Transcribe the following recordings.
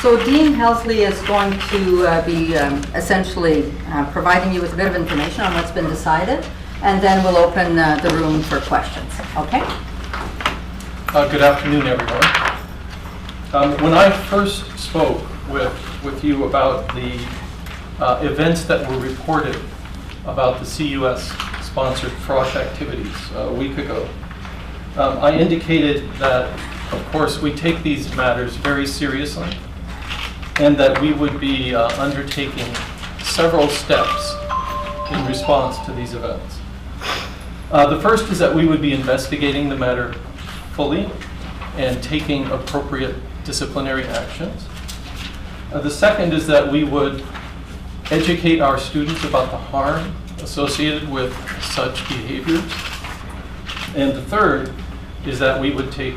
So Dean Helsley is going to be essentially providing you with a bit of information on what's been decided, and then we'll open the room for questions. Okay? Good afternoon, everyone. When I first spoke with you about the events that were reported about the CUS-sponsored Frosh activities a week ago, I indicated that, of course, we take these matters very seriously and that we would be undertaking several steps in response to these events. The first is that we would be investigating the matter fully and taking appropriate disciplinary actions. The second is that we would educate our students about the harm associated with such behaviors. And the third is that we would take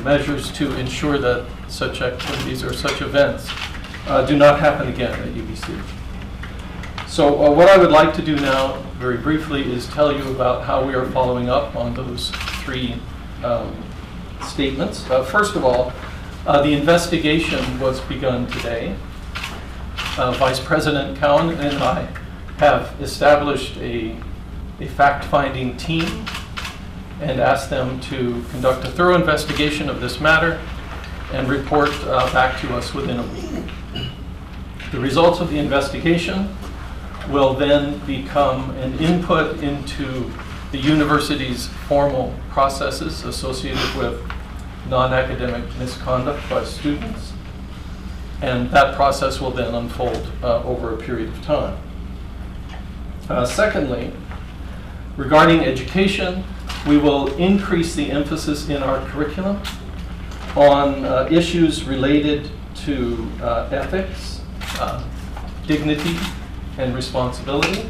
measures to ensure that such activities or such events do not happen again at Ubyssey. So what I would like to do now, very briefly, is tell you about how we are following up on those three statements. First of all, the investigation was begun today. Vice President Cowan and I have established a fact-finding team and asked them to conduct a thorough investigation of this matter and report back to us within a week. The results of the investigation will then become an input into the university's formal processes associated with non-academic misconduct by students, and that process will then unfold over a period of time. Secondly, regarding education, we will increase the emphasis in our curriculum on issues related to ethics, dignity, and responsibility.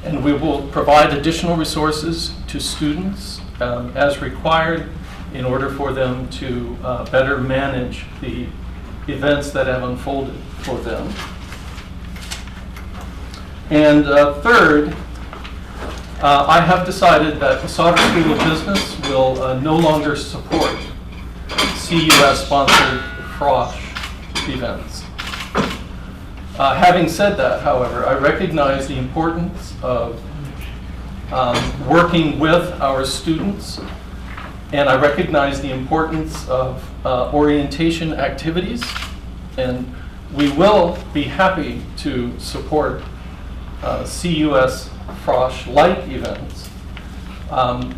And we will provide additional resources to students as required in order for them to better manage the events that have unfolded for them. And third, I have decided that the Sauder School of Business will no longer support CUS-sponsored Frosh events. Having said that, however, I recognize the importance of working with our students, and I recognize the importance of orientation activities, and we will be happy to support CUS Frosh-like events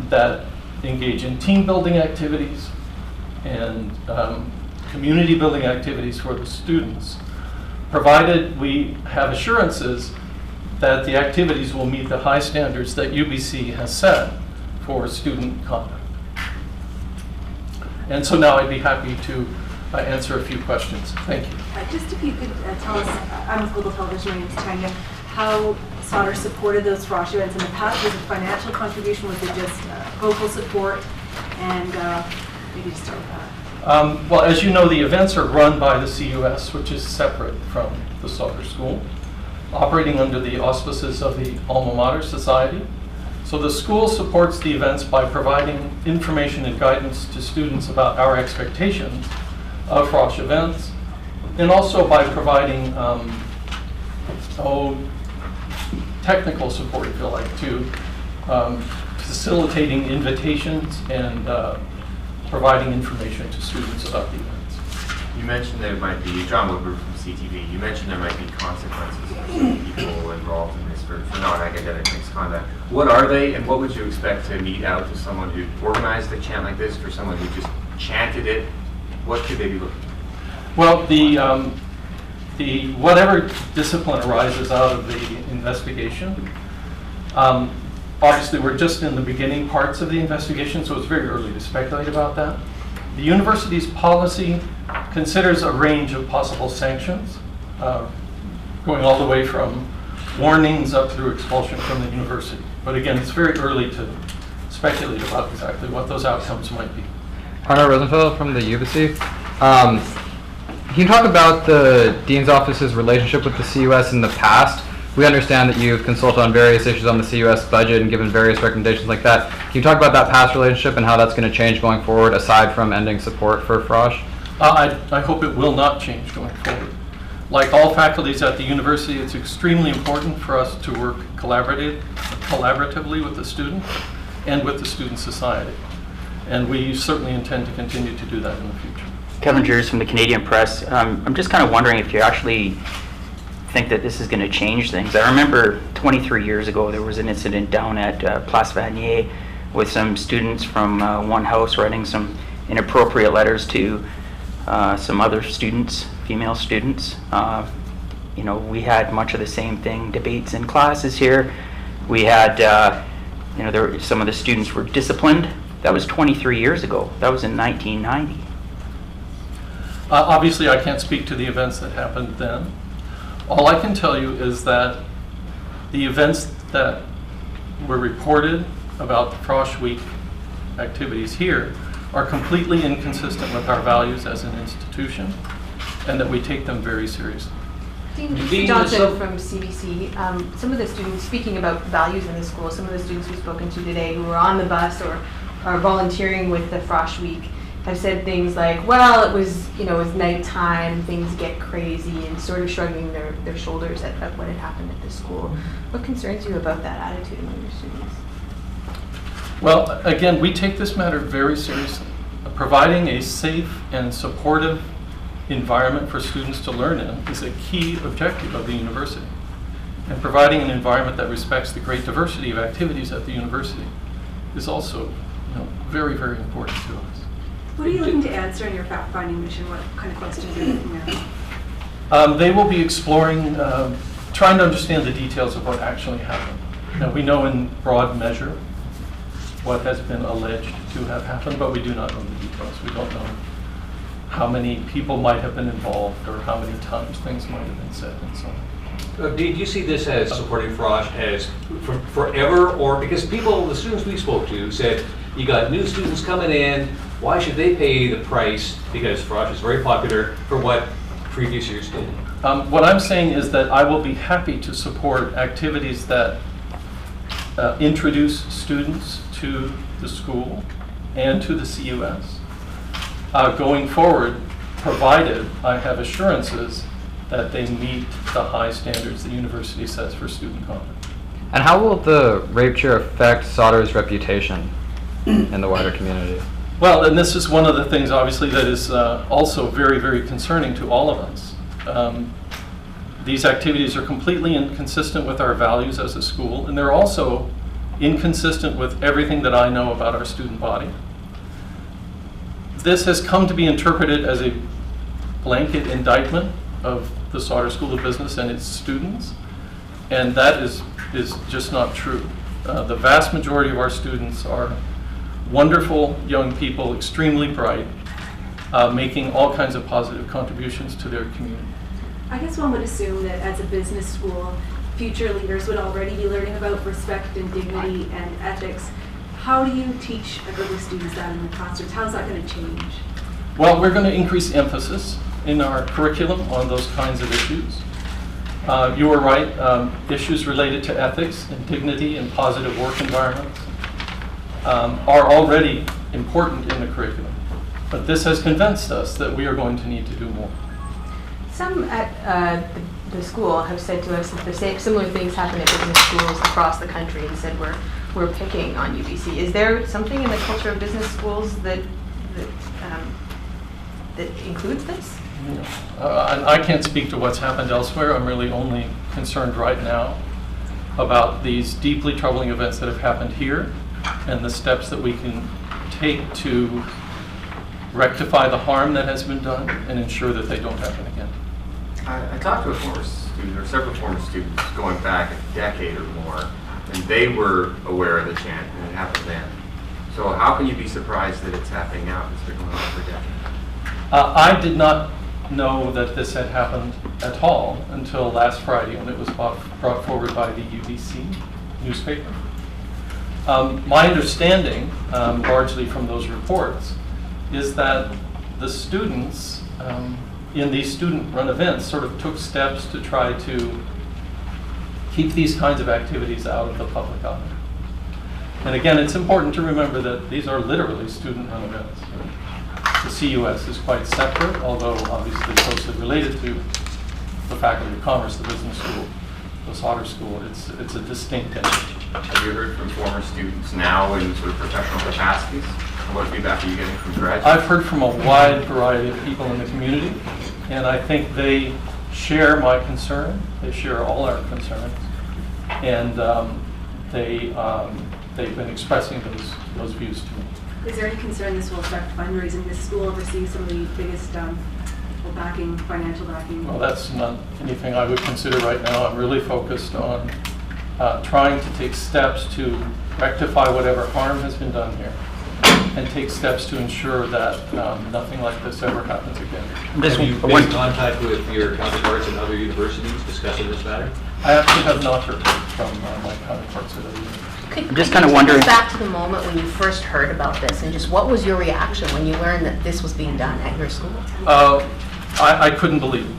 that engage in team building activities and community building activities for the students, provided we have assurances that the activities will meet the high standards that Ubyssey has set for student conduct. And so now I'd be happy to answer a few questions. Thank you. Just if you could tell us, I'm with Global Television, my name is Tanya, how Sauder supported those Frosh events in the past. Was it financial contribution? Was it just vocal support? And maybe just start with that. Well, as you know, the events are run by the CUS, which is separate from the Sauder School, operating under the auspices of the Alma Mater Society. So the school supports the events by providing information and guidance to students about our expectations of Frosh events, and also by providing technical support, if you like, to facilitating invitations and providing information to students about the events. You mentioned there might be, John Woodward from CTV, you mentioned there might be consequences for people involved in this for non-academic misconduct. What are they, and what would you expect to mete out to someone who organized a chant like this, for someone who just chanted it? What could they be looking for? Well, the whatever discipline arises out of the investigation, obviously we're just in the beginning parts of the investigation, so it's very early to speculate about that. The university's policy considers a range of possible sanctions, going all the way from warnings up through expulsion from the university. But again, it's very early to speculate about exactly what those outcomes might be. Arno Rosenfeld from the Ubyssey. Can you talk about the Dean's Office's relationship with the CUS in the past? We understand that you've consulted on various issues on the CUS budget and given various recommendations like that. Can you talk about that past relationship and how that's going to change going forward, aside from ending support for Frosh? I hope it will not change going forward. Like all faculties at the university, it's extremely important for us to work collaboratively with the students and with the student society. And we certainly intend to continue to do that in the future. Kevin Jers from the Canadian Press. I'm just kind of wondering if you actually think that this is going to change things. I remember 23 years ago there was an incident down at Place Vanier with some students from one house writing some inappropriate letters to some other students, female students. You know, we had much of the same thing, debates in classes here. We had, you know, some of the students were disciplined. That was 23 years ago. That was in 1990. Obviously, I can't speak to the events that happened then. All I can tell you is that the events that were reported about the Frosh Week activities here are completely inconsistent with our values as an institution, and that we take them very seriously. Dean Johnson from CBC. Some of the students, speaking about values in the school, some of the students we've spoken to today who were on the bus or are volunteering with the Frosh Week have said things like, well, it was, you know, it was nighttime, things get crazy, and sort of shrugging their shoulders at what had happened at the school. What concerns you about that attitude among your students? Well, again, we take this matter very seriously. Providing a safe and supportive environment for students to learn in is a key objective of the university. And providing an environment that respects the great diversity of activities at the university is also, you know, very, very important to us. What are you looking to answer in your fact-finding mission? What kind of questions are you looking at? They will be exploring, trying to understand the details of what actually happened. Now, we know in broad measure what has been alleged to have happened, but we do not know the details. We don't know how many people might have been involved or how many times things might have been said and so on. Did you see this as supporting Frosh as forever, or because people, the students we spoke to said, you got new students coming in, why should they pay the price, because Frosh is very popular, for what previous years did? What I'm saying is that I will be happy to support activities that introduce students to the school and to the CUS going forward, provided I have assurances that they meet the high standards the university sets for student conduct. And how will the rape chair affect Sauder's reputation in the wider community? Well, and this is one of the things, obviously, that is also very, very concerning to all of us. These activities are completely inconsistent with our values as a school, and they're also inconsistent with everything that I know about our student body. This has come to be interpreted as a blanket indictment of the Sauder School of Business and its students, and that is just not true. The vast majority of our students are wonderful young people, extremely bright, making all kinds of positive contributions to their community. I guess one would assume that as a business school, future leaders would already be learning about respect and dignity and ethics. How do you teach a group of students that in the classrooms? How's that going to change? Well, we're going to increase emphasis in our curriculum on those kinds of issues. You are right, issues related to ethics and dignity and positive work environments are already important in the curriculum. But this has convinced us that we are going to need to do more. Some at the school have said to us that the same similar things happen at business schools across the country, and said we're picking on Ubyssey. Is there something in the culture of business schools that includes this? I can't speak to what's happened elsewhere. I'm really only concerned right now about these deeply troubling events that have happened here and the steps that we can take to rectify the harm that has been done and ensure that they don't happen again. I talked to a former student, or several former students, going back a decade or more, and they were aware of the chant, and it happened then. So how can you be surprised that it's happening now if it's been going on for a decade? I did not know that this had happened at all until last Friday when it was brought forward by the Ubyssey newspaper. My understanding, largely from those reports, is that the students in these student-run events sort of took steps to try to keep these kinds of activities out of the public eye. And again, it's important to remember that these are literally student-run events. The CUS is quite separate, although obviously closely related to the Faculty of Commerce, the business school, the Sauder school. It's a distinct entity. Have you heard from former students now in sort of professional capacities? What feedback are you getting from graduates? I've heard from a wide variety of people in the community, and I think they share my concern. They share all our concerns, and they've been expressing those views to me. Is there any concern this will affect fundraising? This school oversees some of the biggest financial backing. Well, that's not anything I would consider right now. I'm really focused on trying to take steps to rectify whatever harm has been done here, and take steps to ensure that nothing like this ever happens again. Have you been in contact with your counterparts in other universities discussing this matter? I actually have not heard from my counterparts at other universities. I'm just kind of wondering. Back to the moment when you first heard about this, and just what was your reaction when you learned that this was being done at your school? I couldn't believe it.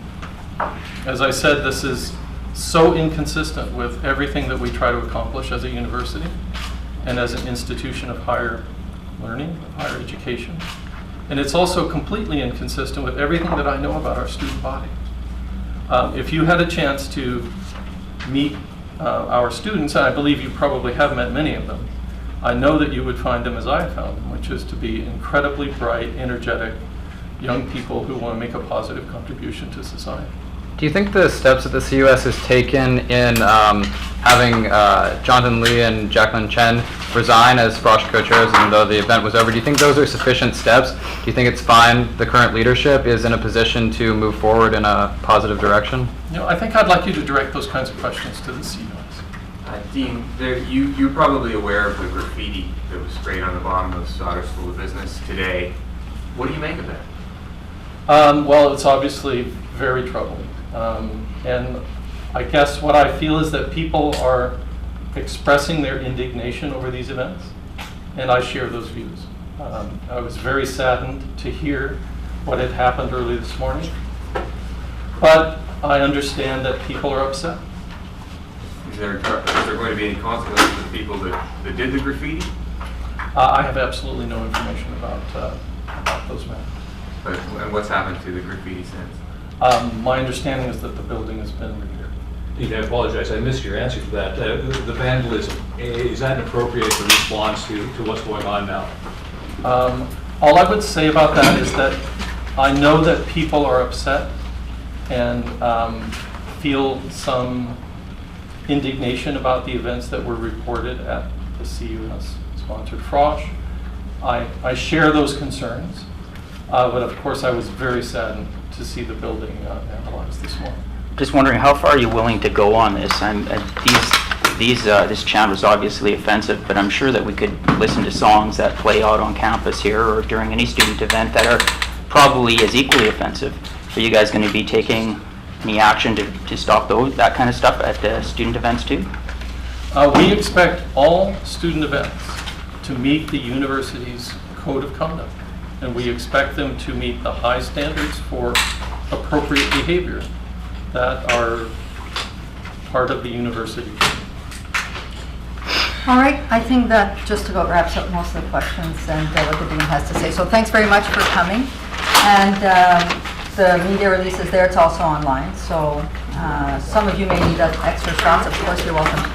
As I said, this is so inconsistent with everything that we try to accomplish as a university and as an institution of higher learning, of higher education. And it's also completely inconsistent with everything that I know about our student body. If you had a chance to meet our students, and I believe you probably have met many of them, I know that you would find them as I have found them, which is to be incredibly bright, energetic, young people who want to make a positive contribution to society. Do you think the steps that the CUS has taken in having Jonathan Lee and Jacqueline Chen resign as Frosh co-chairs, even though the event was over, do you think those are sufficient steps? Do you think it's fine the current leadership is in a position to move forward in a positive direction? You know, I think I'd like you to direct those kinds of questions to the CUS. Dean, you're probably aware of the graffiti that was sprayed on the bottom of the Sauder School of Business today. What do you make of that? Well, it's obviously very troubling. And I guess what I feel is that people are expressing their indignation over these events, and I share those views. I was very saddened to hear what had happened early this morning, but I understand that people are upset. Is there going to be any consequences for the people that did the graffiti? I have absolutely no information about those matters. And what's happened to the graffiti since? My understanding is that the building has been repaired. Dean, I apologize, I missed your answer to that. The vandalism, is that an appropriate response to what's going on now? All I would say about that is that I know that people are upset and feel some indignation about the events that were reported at the CUS-sponsored Frosh. I share those concerns, but of course I was very saddened to see the building analyzed this morning. Just wondering, how far are you willing to go on this? This chant was obviously offensive, but I'm sure that we could listen to songs that play out on campus here or during any student event that are probably as equally offensive. Are you guys going to be taking any action to stop that kind of stuff at student events too? We expect all student events to meet the university's code of conduct, and we expect them to meet the high standards for appropriate behavior that are part of the university. All right, I think that just about wraps up most of the questions and what the dean has to say. So thanks very much for coming. And the media release is there. It's also online. So some of you may need extra shots. Of course, you're welcome to